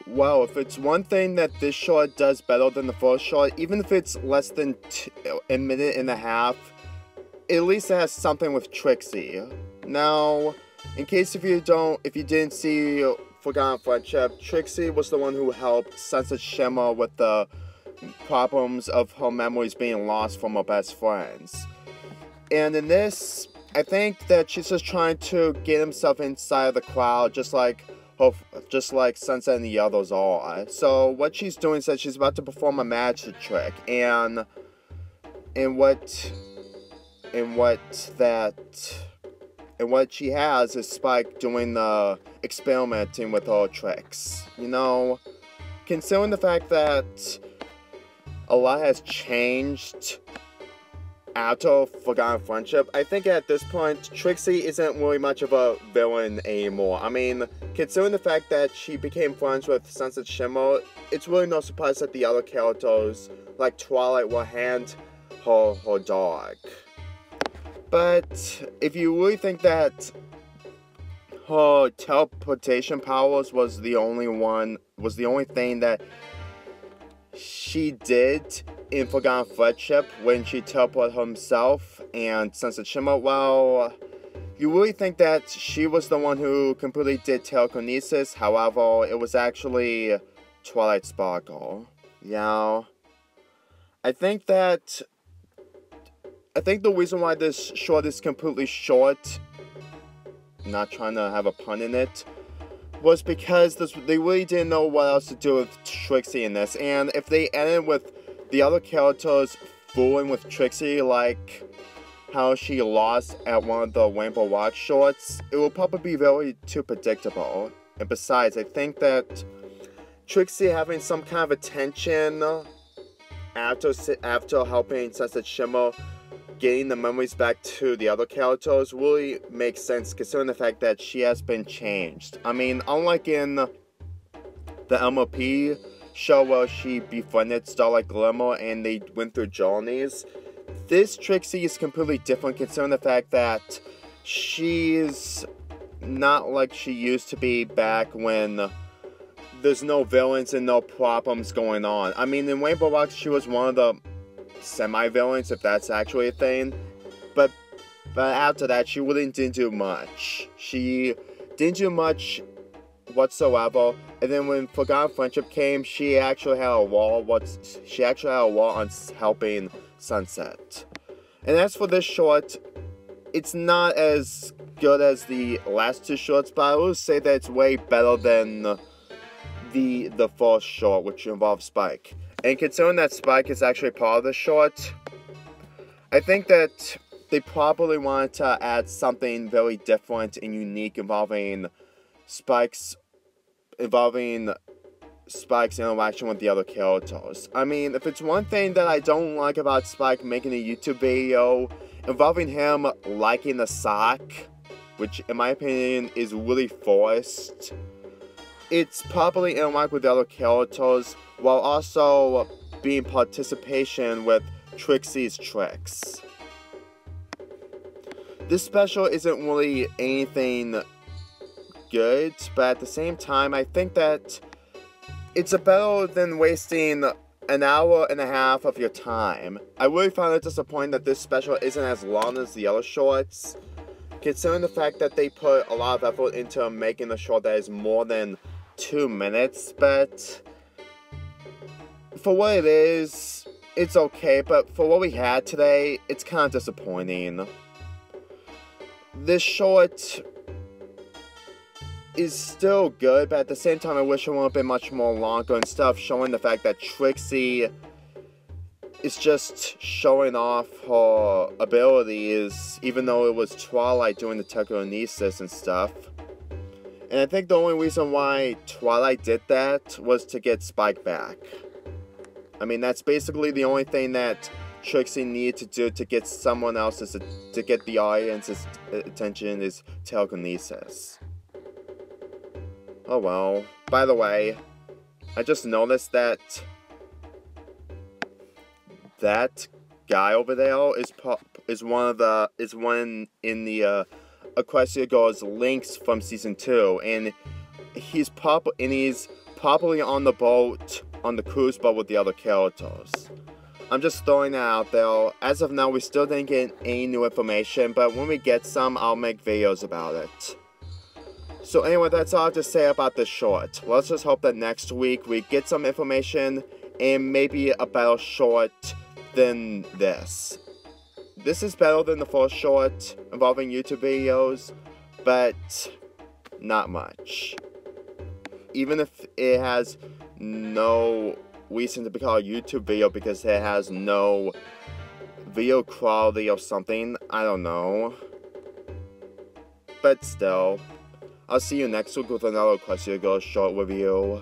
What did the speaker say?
Well, if it's one thing that this short does better than the first short, even if it's less than a minute and a half, at least it has something with Trixie. Now, in case if you didn't see Forgotten Friendship, Trixie was the one who helped Sunset Shimmer with the problems of her memories being lost from her best friends. And in this, I think that she's just trying to get himself inside of the crowd, just like Sunset and the others are. So what she's doing is that she's about to perform a magic trick, and what she has is Spike doing the experimenting with her tricks. You know, considering the fact that a lot has changed after Forgotten Friendship, I think at this point, Trixie isn't really much of a villain anymore. I mean, considering the fact that she became friends with Sunset Shimmer, it's really no surprise that the other characters, like Twilight, will hand her dog. But if you really think that her teleportation powers was the only thing that she did in Forgotten Friendship when she teleported herself and Sunset Shimmer, well, you really think that she was the one who completely did telekinesis. However, it was actually Twilight Sparkle. Yeah. I think the reason why this short is completely short, not trying to have a pun in it, was because they really didn't know what else to do with Trixie in this. And if they ended with the other characters fooling with Trixie, like how she lost at one of the Rainbow Rock shorts, it will probably be very too predictable. And besides, I think that Trixie having some kind of attention after helping Sunset Shimmer getting the memories back to the other characters really makes sense considering the fact that she has been changed. I mean, unlike in the MLP show where she befriended Starlight Glimmer and they went through journeys, this Trixie is completely different considering the fact that she's not like she used to be back when there's no villains and no problems going on. I mean, in Rainbow Rock, she was one of the semi-villains, if that's actually a thing, but after that, she really didn't do much. She didn't do much whatsoever, and then when Forgotten Friendship came, she actually had a wall on helping Sunset. And as for this short, it's not as good as the last two shorts, but I will say that it's way better than the first short, which involves Spike. And considering that Spike is actually part of the short, I think that they probably wanted to add something very different and unique involving Spike's interaction with the other characters. I mean, if it's one thing that I don't like about Spike making a YouTube video involving him liking the sock, which in my opinion is really forced, it's probably interact with the other characters while also being participation with Trixie's tricks. This special isn't really anything good, but at the same time, I think that it's better than wasting an hour and a half of your time. I really found it disappointing that this special isn't as long as the other shorts, considering the fact that they put a lot of effort into making the short that is more than 2 minutes, but for what it is, it's okay, but for what we had today, it's kind of disappointing. This short is still good, but at the same time, I wish it would have been much more longer instead of showing the fact that Trixie is just showing off her abilities, even though it was Twilight doing the telekinesis and stuff. And I think the only reason why Twilight did that was to get Spike back. I mean, that's basically the only thing that Trixie needed to do to get someone else's, to get the audience's attention, is telekinesis. Oh well. By the way, I just noticed that guy over there is one in the Equestria Girls links from season 2, and he's probably on the boat, on the cruise boat with the other characters. I'm just throwing it out there. As of now, we still didn't get any new information, but when we get some, I'll make videos about it. So anyway, that's all I have to say about this short. Let's just hope that next week we get some information and maybe a better short than this. This is better than the first short involving YouTube videos, but not much. Even if it has no reason to be called a YouTube video because it has no video quality or something, I don't know. But still, I'll see you next week with another Equestria Girls short review.